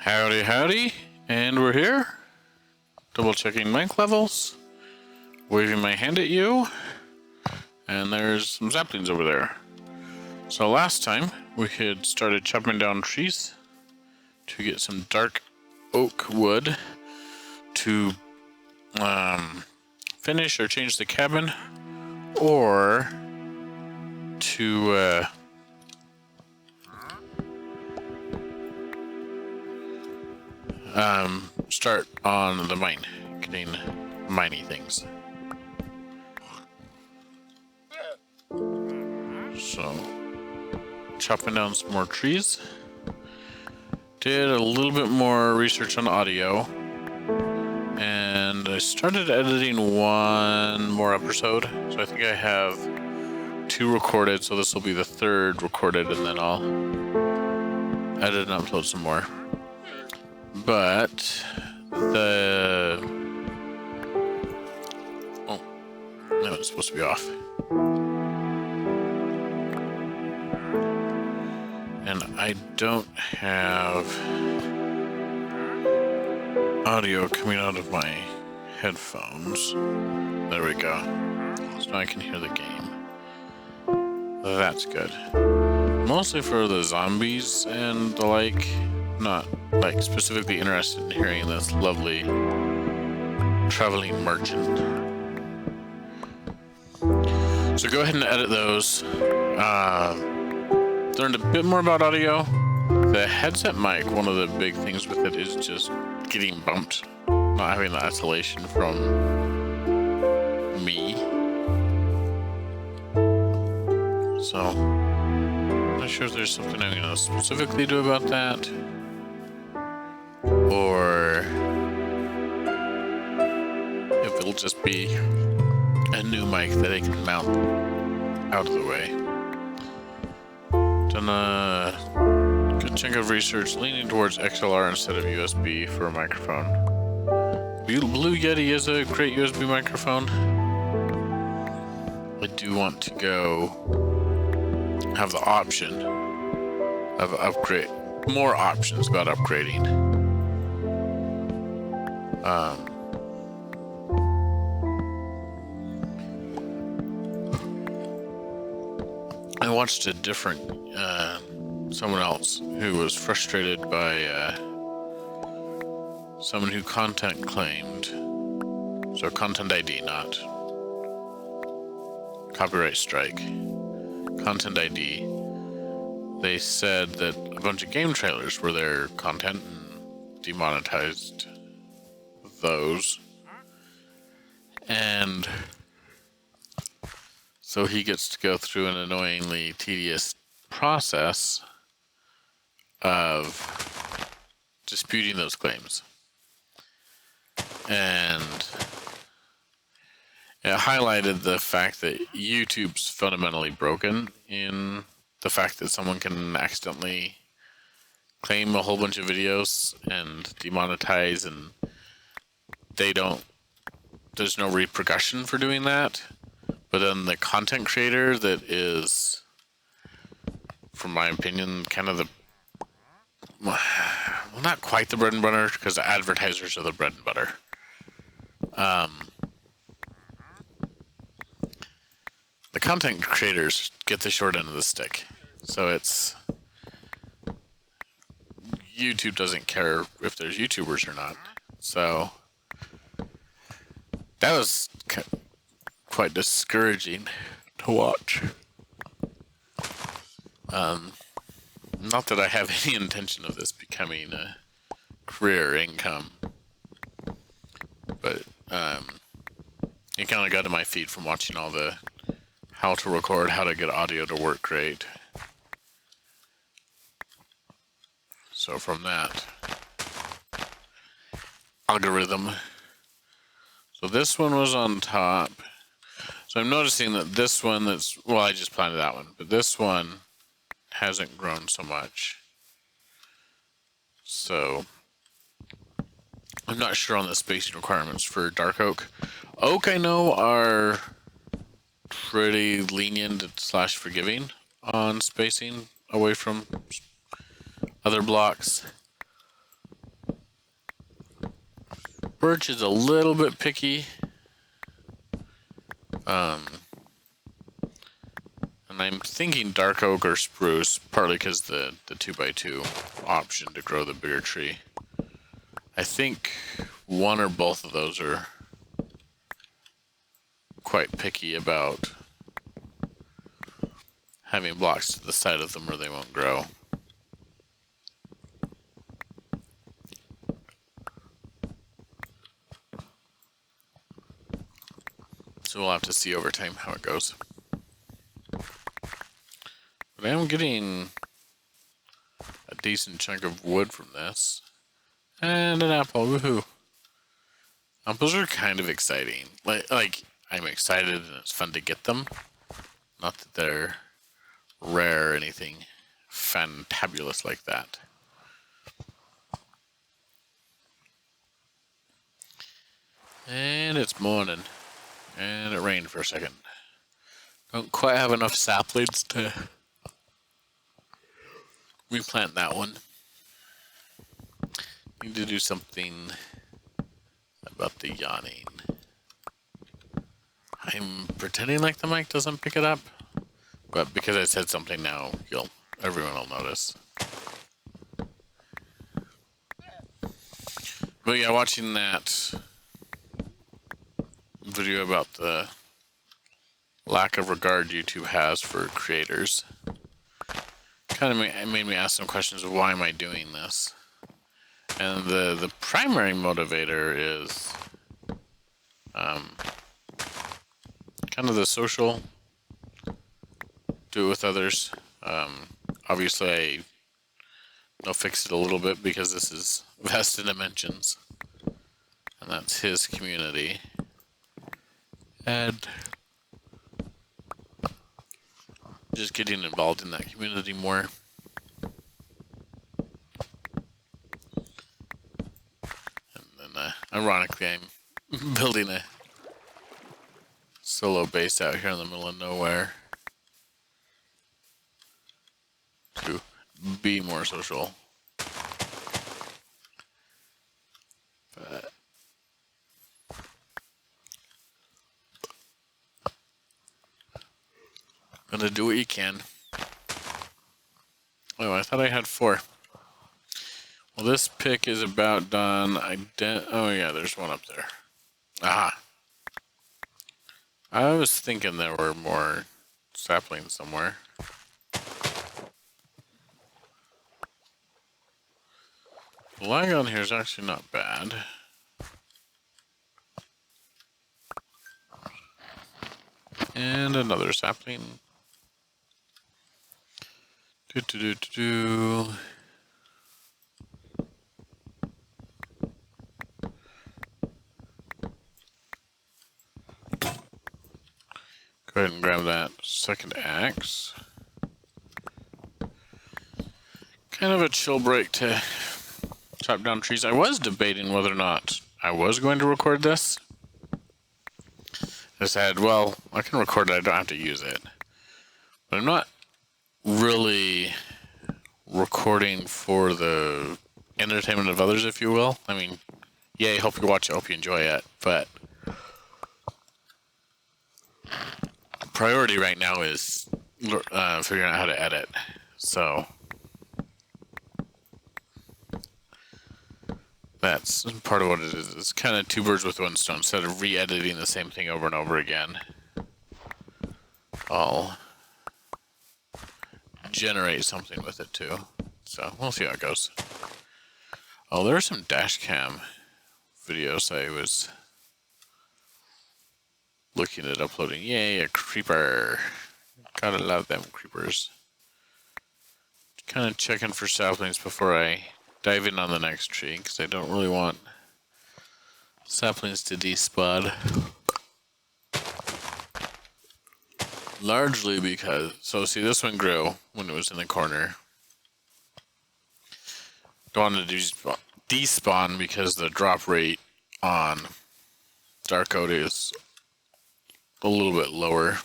Howdy, howdy, and we're here. Double checking mic levels, waving my hand at you, and there's some saplings over there. So last time we had started chopping down trees to get some dark oak wood to finish or change the cabin, or to start on the mine, getting miney things. So, chopping down some more trees. Did a little bit more research on audio, and I started editing one more episode. So I think I have 2 recorded, so this will be the 3rd recorded, and then I'll edit and upload some more. But no, it's supposed to be off. And I don't have audio coming out of my headphones. There we go. So now I can hear the game. That's good. Mostly for the zombies and the like. Not like specifically interested in hearing this lovely traveling merchant. So go ahead and edit those. Learned a bit more about audio. The headset mic, one of the big things with it is just getting bumped, not having the isolation from me. So I'm not sure if there's something I'm gonna specifically do about that, or if it'll just be a new mic that I can mount out of the way. Done a good chunk of research leaning towards XLR instead of USB for a microphone. Blue Yeti is a great USB microphone. I do want to go have the option of upgrade, more options about upgrading. I watched a different, someone else who was frustrated by someone who content claimed, so content ID, not copyright strike, content ID. They said that a bunch of game trailers were their content and demonetized those, and so he gets to go through an annoyingly tedious process of disputing those claims. And it highlighted the fact that YouTube's fundamentally broken in the fact that someone can accidentally claim a whole bunch of videos and demonetize, and there's no repercussion for doing that. But then the content creator that is, from my opinion, kind of well, not quite the bread and butter, because the advertisers are the bread and butter. The content creators get the short end of the stick. So it's, YouTube doesn't care if there's YouTubers or not. So that was quite discouraging to watch. Not that I have any intention of this becoming a career income, but it kind of got to my feet from watching all the how to record, how to get audio to work great. So from that algorithm, so this one was on top. So I'm noticing that this one I just planted that one, but this one hasn't grown so much. So I'm not sure on the spacing requirements for dark oak. Oak, I know, are pretty lenient / forgiving on spacing away from other blocks. Birch is a little bit picky. And I'm thinking dark oak or spruce, partly because the 2x2 option to grow the bigger tree. I think one or both of those are quite picky about having blocks to the side of them or they won't grow. So we'll have to see over time how it goes. But I am getting a decent chunk of wood from this. And an apple, woohoo. Apples are kind of exciting. Like I'm excited and it's fun to get them. Not that they're rare or anything fantabulous like that. And it's morning. And it rained for a second. Don't quite have enough saplings to replant that one. Need to do something about the yawning. I'm pretending like the mic doesn't pick it up, but because I said something now, everyone will notice. But yeah, watching that video about the lack of regard YouTube has for creators kind of made me ask some questions of why am I doing this? And the primary motivator is kind of the social, do it with others. Obviously I'll fix it a little bit because this is Vasta Dimensions and that's his community. And just getting involved in that community more. And then, ironically, I'm building a solo base out here in the middle of nowhere to be more social. But gonna do what you can. Oh, I thought I had 4. Well, this pick is about done. Oh yeah, there's one up there. Aha. I was thinking there were more saplings somewhere. The lag on here is actually not bad. And another sapling. Do. Go ahead and grab that second axe. Kind of a chill break to chop down trees. I was debating whether or not I was going to record this. I said, well, I can record it, I don't have to use it. But I'm not really recording for the entertainment of others, if you will. I mean, yay, hope you watch it, hope you enjoy it, but priority right now is figuring out how to edit. So that's part of what it is. It's kind of 2 birds with 1 stone. Instead of re-editing the same thing over and over again, I'll generate something with it too. So we'll see how it goes. Oh, there are some dash cam videos I was looking at uploading. Yay, a creeper. Gotta love them creepers. Kind of checking for saplings before I dive in on the next tree, because I don't really want saplings to despud. Largely because, so see, this one grew when it was in the corner. Don't want to despawn because the drop rate on dark oak is a little bit lower.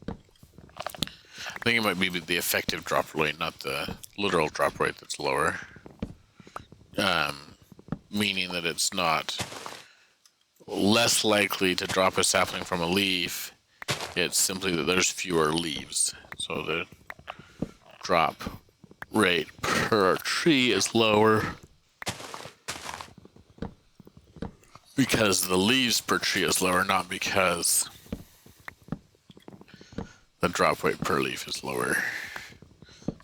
I think it might be the effective drop rate, not the literal drop rate that's lower. meaning that it's not less likely to drop a sapling from a leaf. It's simply that there's fewer leaves. So the drop rate per tree is lower because the leaves per tree is lower, not because the drop weight per leaf is lower.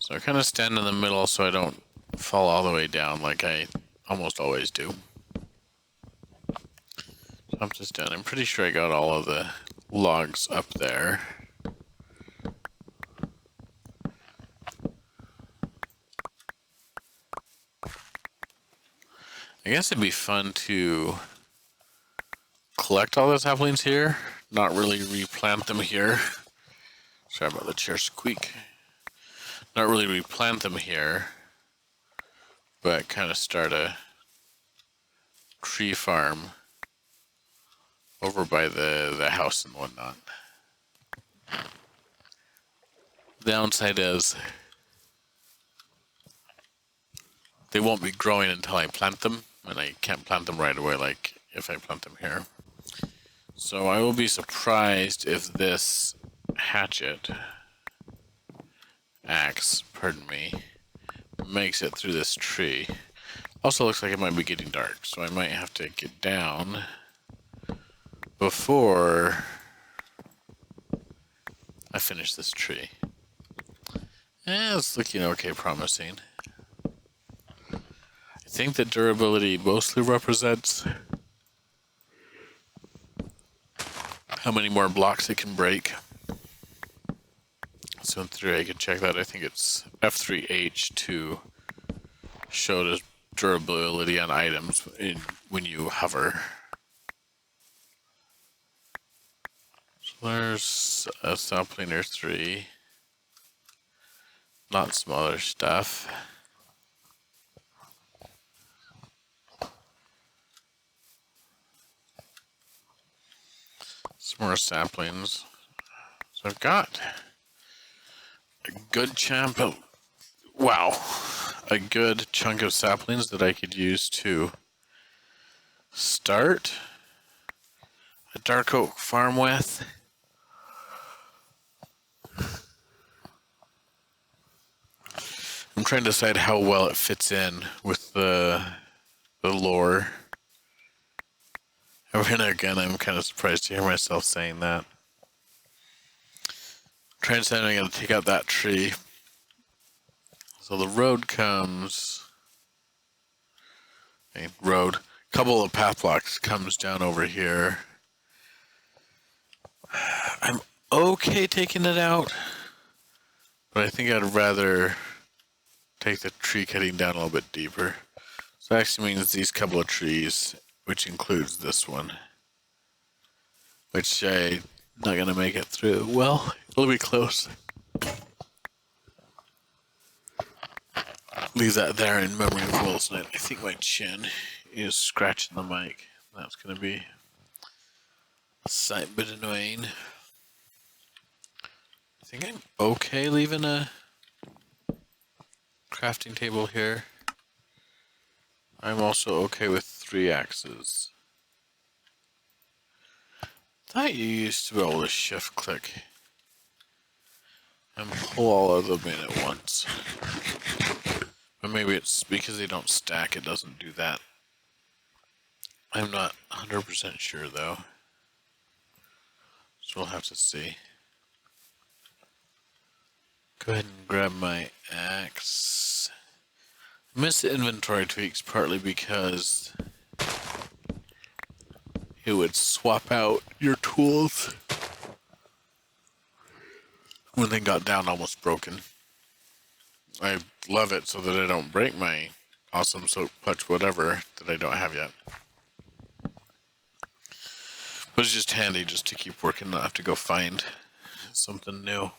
So I kind of stand in the middle so I don't fall all the way down like I almost always do. So I'm just down. I'm pretty sure I got all of the logs up there. I guess it'd be fun to collect all the saplings here, not really replant them here. Sorry about the chair squeak. Not really replant them here, but kind of start a tree farm over by the house and whatnot. The downside is they won't be growing until I plant them, and I can't plant them right away like if I plant them here. So I will be surprised if this axe, pardon me, makes it through this tree. Also looks like it might be getting dark, so I might have to get down before I finish this tree. It's looking okay, promising. I think that durability mostly represents how many more blocks it can break. So in theory I can check that. I think it's F3H to show the durability on items when you hover. So there's a sapling or 3. Not some other stuff. Some more saplings. So I've got a good a good chunk of saplings that I could use to start a dark oak farm with. I'm trying to decide how well it fits in with the lore. Every now and again, I'm kind of surprised to hear myself saying that. I'm trying to decide I'm going to take out that tree. So the road comes. A couple of path blocks comes down over here. I'm okay taking it out, but I think I'd rather take the tree cutting down a little bit deeper. So that actually means these couple of trees, which includes this one, which I'm not going to make it through. Well, it'll be close. Leave that there in memory of Will's night. I think my chin is scratching the mic. That's going to be a slight bit annoying. I think I'm okay leaving a crafting table here. I'm also okay with 3 axes. Thought you used to be able to shift click and pull all of them in at once. But maybe it's because they don't stack, it doesn't do that. I'm not 100% sure though. So we'll have to see. Go ahead and grab my axe. I missed the inventory tweaks partly because it would swap out your tools when they got down almost broken. I love it so that I don't break my awesome soap punch whatever that I don't have yet. But it's just handy just to keep working, not have to go find something new.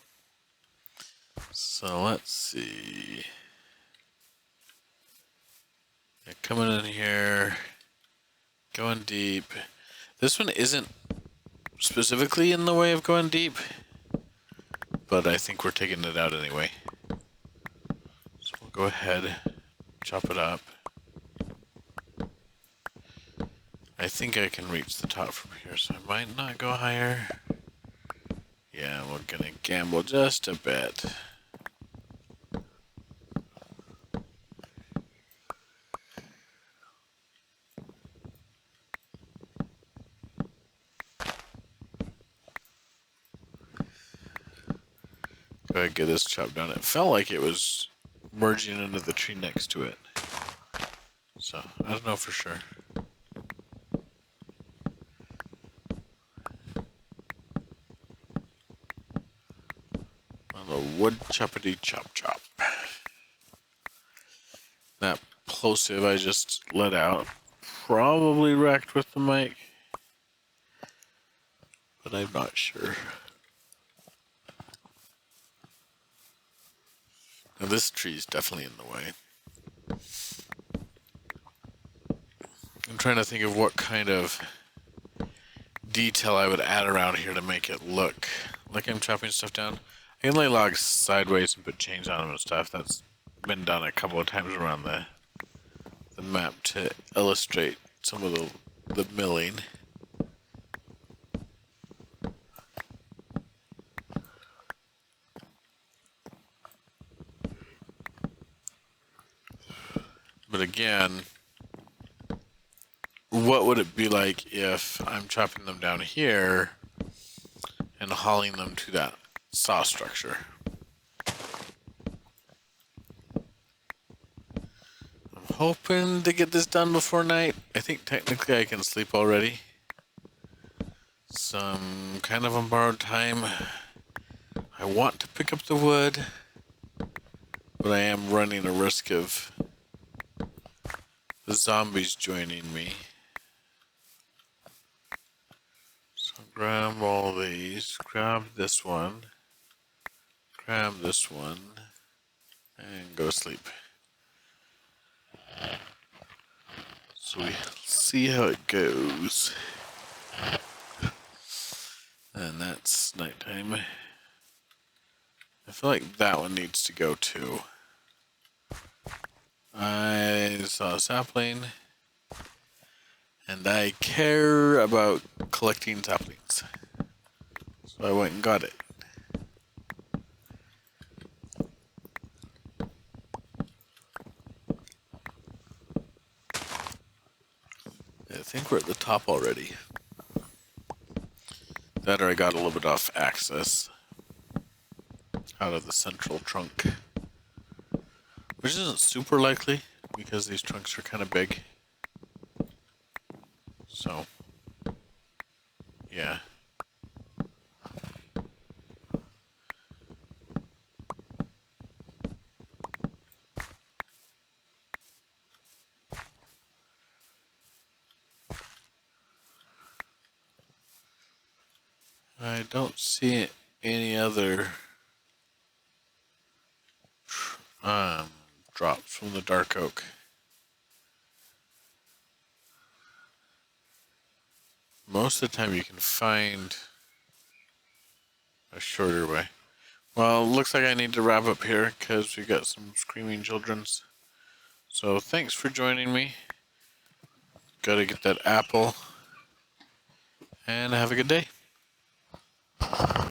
So let's see. Yeah, coming in here, going deep. This one isn't specifically in the way of going deep, but I think we're taking it out anyway. So we'll go ahead, chop it up. I think I can reach the top from here, so I might not go higher. Yeah, we're gonna gamble just a bit. Go ahead, get this chopped down. It felt like it was merging into the tree next to it. So, I don't know for sure. A wood choppity chop chop. That plosive I just let out probably wrecked with the mic, but I'm not sure. Now this tree's definitely in the way. I'm trying to think of what kind of detail I would add around here to make it look like I'm chopping stuff down. I can lay logs sideways and put chains on them and stuff. That's been done a couple of times around the map to illustrate some of the milling. But again, what would it be like if I'm chopping them down here and hauling them to that saw structure? I'm hoping to get this done before night. I think technically I can sleep already. Some kind of on borrowed time. I want to pick up the wood, but I am running a risk of the zombies joining me. So grab all these, grab this one, grab this one, and go to sleep. So we see how it goes. And that's nighttime. I feel like that one needs to go too. I saw a sapling, and I care about collecting saplings, so I went and got it. I think we're at the top already. That or I got a little bit off axis out of the central trunk, which isn't super likely because these trunks are kind of big. So, yeah. I don't see any other drops from the dark oak. Most of the time you can find a shorter way. Well, looks like I need to wrap up here because we got some screaming childrens. So thanks for joining me. Gotta get that apple. And have a good day.